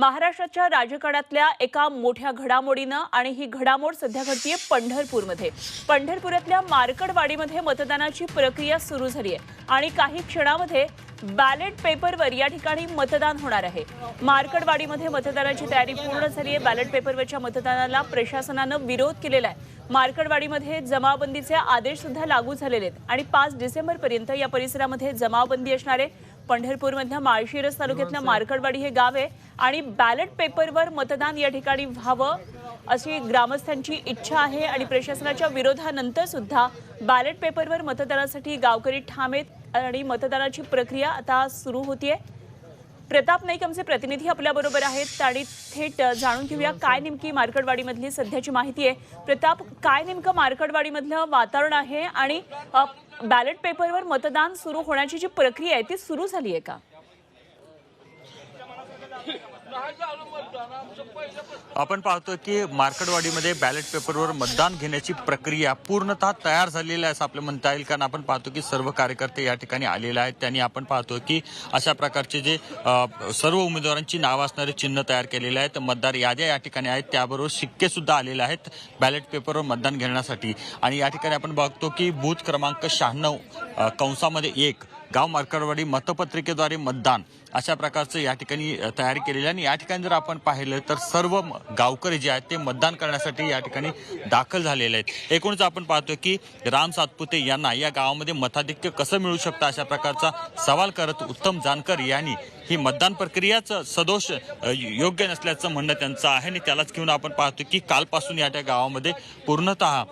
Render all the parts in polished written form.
महाराष्ट्राच्या राजकारणातल्या एका मोठ्या घडामोडीनं आणि ही घडामोड सध्या घडतीये पंढरपूरमध्ये। पंढरपुरातल्या मार्कडवाडीमध्ये मतदानाची प्रक्रिया सुरू झाली आहे आणि काही क्षणामध्ये बॅलेट पेपरवर या ठिकाणी मतदान होणार आहे। मार्कडवाडीमध्ये मतदानाची तयारी पूर्ण झाली आहे। बॅलेट पेपरवरच्या मतदानाला प्रशासनानं विरोध केलेला आहे। मार्कडवाडीमध्ये जमावबंदीचे आदेश सुद्धा लागू झालेले आहेत आणि 5 डिसेंबरपर्यंत या परिसरामध्ये जमावबंदी असणार आहे। पंढरपूरमधल्या माळशिरस तालुक्यातल्या मार्कडवाडी हे गाव आहे आणि बॅलेट पेपरवर मतदान या ठिकाणी व्हावं अशी ग्रामस्थांची इच्छा आहे आणि प्रशासनाच्या विरोधानंतर सुद्धा बॅलेट पेपरवर मतदानासाठी गावकरी ठाम आहेत आणि मतदानाची प्रक्रिया आता सुरू होतीये। प्रताप नाईक आमचे प्रतिनिधी आपल्या बरोबर आहेत आणि थेट जाणून घेऊया काय नेमकी मार्कडवाडीमधली सध्याची माहिती आहे। प्रताप, काय नेमकं मार्कडवाडीमधलं वातावरण आहे आणि बॅलेट पेपरवर मतदान सुरू होण्याची जी प्रक्रिया आहे ती सुरू झाली आहे का? आपण पाहतो की मार्कडवाडीमध्ये बॅलेट पेपरवर मतदान घेण्याची प्रक्रिया पूर्णतः तयार झालेली आहे असं आपलं म्हणता येईल, कारण आपण पाहतो की सर्व कार्यकर्ते या ठिकाणी आलेले आहेत। त्यांनी आपण पाहतो की अशा प्रकारचे जे सर्व उमेदवारांची नावं असणारे चिन्ह तयार केलेले आहेत। मतदार याद्या या ठिकाणी आहेत, त्याबरोबर शिक्के सुद्धा आलेले आहेत बॅलेट पेपरवर मतदान घेण्यासाठी। आणि या ठिकाणी आपण बघतो की बूथ क्रमांक 96(1) गाव मार्कडवाडी मतपत्रिकेद्वारे मतदान अशा प्रकारचं या ठिकाणी तयारी केलेली आहे। आणि या ठिकाणी जर आपण पाहिलं तर सर्व गावकरी जे आहेत ते मतदान करण्यासाठी या ठिकाणी दाखल झालेले आहेत। एकूणच आपण पाहतो की राम सातपुते यांना या गावामध्ये मताधिक्य कसं मिळू शकतं अशा प्रकारचा सवाल करत उत्तम जानकर यांनी ही मतदान प्रक्रियाच सदोष योग्य नसल्याचं म्हणणं त्यांचं आहे आणि त्यालाच घेऊन आपण पाहतो की कालपासून या त्या गावामध्ये पूर्णतः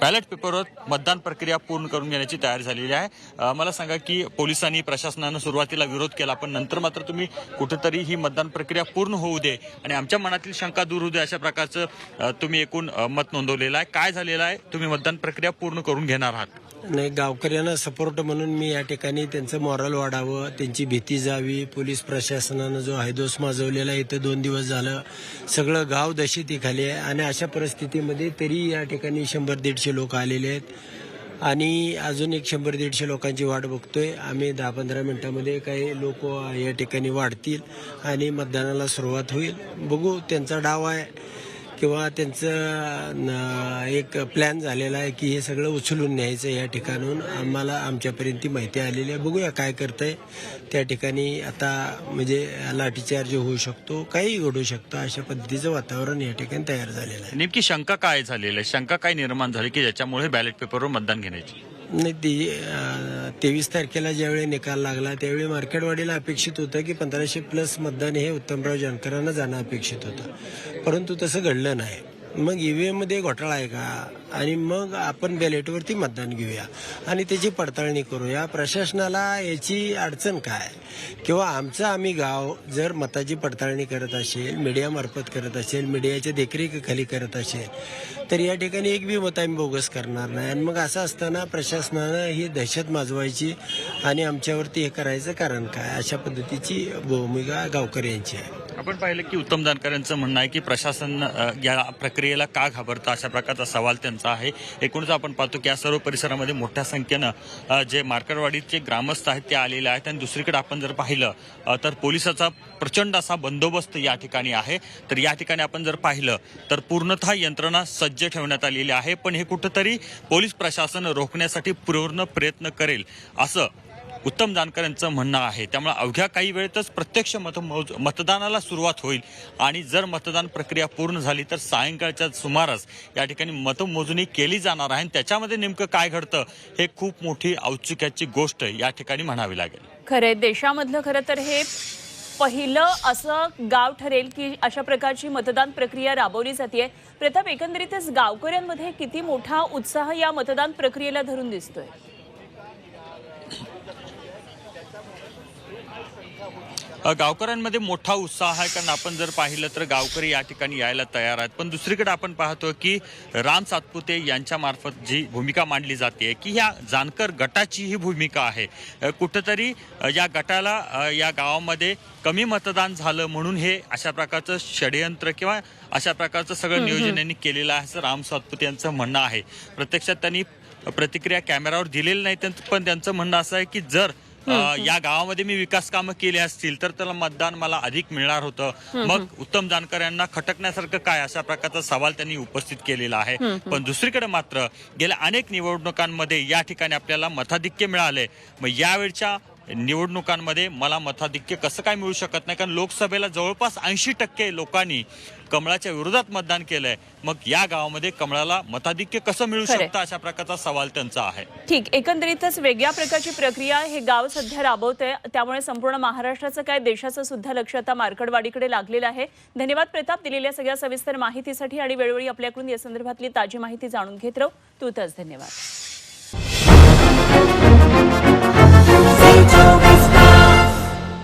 बॅलेट पेपरवर मतदान प्रक्रिया पूर्ण करून घेण्याची तयारी झालेली आहे। मला सांगा की पोलिसांनी प्रशासनानं सुरुवातीला विरोध केला, पण नंतर मात्र तुम्ही कुठेतरी ही मतदान प्रक्रिया पूर्ण होऊ दे आणि आमच्या मनातील शंका दूर होऊ दे अशा प्रकारचं तुम्ही एकूण मत नोंदवलेलं आहे। काय झालेलं आहे, तुम्ही मतदान प्रक्रिया पूर्ण करून घेणार आहात? नाही, गावकऱ्यांना सपोर्ट म्हणून मी या ठिकाणी त्यांचं मॉरल वाढावं, त्यांची भीती जावी। पोलीस प्रशासनानं जो हैदोस माजवलेला आहे, इथं 2 दिवस झालं सगळं गाव दहशतीखाली आहे आणि अशा परिस्थितीमध्ये तरी या ठिकाणी 100-150 लोक आलेले आहेत आणि अजून एक 100-150 लोकांची वाट बघतोय आम्ही। 10-15 मिनिटांमध्ये काही लोक या ठिकाणी वाढतील आणि मतदानाला सुरुवात होईल। बघू, त्यांचा डाव आहे किंवा त्यांचं एक प्लॅन झालेला आहे की हे सगळं उचलून न्यायचं या ठिकाणून। आम्हाला आमच्यापर्यंत ती माहिती आलेली आहे, बघूया काय करतंय त्या ठिकाणी। आता म्हणजे लाठीचार्ज होऊ शकतो, काही घडू शकतं, अशा पद्धतीचं वातावरण या ठिकाणी तयार झालेलं आहे। नेमकी शंका काय झालेली आहे, शंका काय निर्माण झाली की ज्याच्यामुळे बॅलेट पेपरवर मतदान घेण्याची? नाही, ती 23 तारखेला ज्यावेळी निकाल लागला त्यावेळी मार्कडवाडीला अपेक्षित होतं की 1500+ मतदान हे उत्तमराव जानकरांना जाणं अपेक्षित होतं, परंतु तसं घडलं नाही। मग ईव्हीएम मध्ये घोटाळा आहे का आणि मग आपण बॅलेटवरती मतदान घेऊया आणि त्याची पडताळणी करूया। प्रशासनाला याची अडचण काय किंवा आम्ही गाव जर मताची पडताळणी करत असेल, मीडियामार्फत करत असेल, मीडियाच्या देखरेखीखाली करत असेल तर या ठिकाणी एक बी मत आम्ही बोगस करणार नाही। आणि मग असं असताना प्रशासनानं ही दहशत माजवायची आणि आमच्यावरती हे करायचं कारण काय, अशा पद्धतीची भूमिका गावकऱ्यांची आहे। आपण पाहिलं की उत्तम जानकर यांचं म्हणणं आहे की प्रशासन या प्रक्रियेला का घाबरतं अशा प्रकारचा सवाल त्यांचा आहे। एकूणच आपण पाहतो की या सर्व परिसरामध्ये मोठ्या संख्येनं जे मार्कडवाडीचे ग्रामस्थ आहेत ते आलेले आहेत आणि दुसरीकडे आपण जर पाहिलं तर पोलिसाचा प्रचंड असा बंदोबस्त या ठिकाणी आहे। तर या ठिकाणी आपण जर पाहिलं तर पूर्णतः यंत्रणा सज्ज ठेवण्यात आलेली आहे, पण हे कुठंतरी पोलीस प्रशासन रोखण्यासाठी पूर्ण प्रयत्न करेल असं उत्तम जानकर यांचं म्हणणं आहे। त्यामुळे अवघ्या काही वेळेतच प्रत्यक्ष मतदानाला सुरुवात होईल आणि जर मतदान प्रक्रिया पूर्ण झाली तर सायंकाळच्या सुमारास या ठिकाणी मतमोजणी केली जाणार आहे। त्याच्यामध्ये नेमकं काय घडतं हे खूप मोठी औत्सुक्याची गोष्ट या ठिकाणी म्हणावी लागेल। खरंय, देशामधलं खरं तर हे पहिलं असं गाव ठरेल की अशा प्रकारची मतदान प्रक्रिया राबवली जाते। प्रताप, एकंदरीतच गावकऱ्यांमध्ये किती मोठा उत्साह या मतदान प्रक्रियेला धरून दिसतोय? गावकऱ्यांमध्ये मोठा उत्साह आहे, कारण आपण जर पाहिलं तर गावकरी या ठिकाणी यायला तयार आहेत। पण दुसरीकडे आपण पाहतो की राम सातपुते यांच्या मार्फत जी भूमिका मांडली जाते की ह्या जानकर गटाची ही भूमिका आहे, कुठंतरी या गटाला या गावामध्ये कमी मतदान झालं म्हणून हे अशा प्रकारचं षडयंत्र किंवा अशा प्रकारचं सगळं नियोजन यांनी केलेलं आहे असं राम सातपुते यांचं म्हणणं आहे। प्रत्यक्षात त्यांनी प्रतिक्रिया कॅमेरावर दिलेली नाही, पण त्यांचं म्हणणं असं आहे की जर या गावामध्ये मी विकास कामं केली असतील तर त्याला मतदान मला अधिक मिळणार होतं. मग उत्तम जानकर यांना खटकण्यासारखं काय, अशा प्रकारचा सवाल त्यांनी उपस्थित केलेला आहे. पण दुसरीकडे मात्र गेल्या अनेक निवडणुकांमध्ये या ठिकाणी आपल्याला मताधिक्य मिळाले. मग यावेळच्या निवडणुकांमध्ये मला मताधिक्य कसं काय मिळू शकत नाही, कारण लोकसभेला जवळपास 80% लोकांनी कमळाच्या विरोधात मतदान केलंय. मग या गावामध्ये कमळाला मताधिक्य कसं मिळू शकतं, अशा प्रकारचा सवाल त्यांचा आहे. ठीक, एकंदरीतच वेगळ्या प्रकारची प्रक्रिया हे गाव सध्या राबवतंय, त्यामुळे संपूर्ण महाराष्ट्राचं काय देशाचं सुद्धा लक्ष आता मार्कडवाडीकडे लागलेलं आहे. धन्यवाद प्रताप, दिलेल्या सगळ्या सविस्तर माहितीसाठी आणि वेळोवेळी आपल्याकडून या संदर्भातली ताजी माहिती जाणून घेत राहू. तूतच धन्यवाद.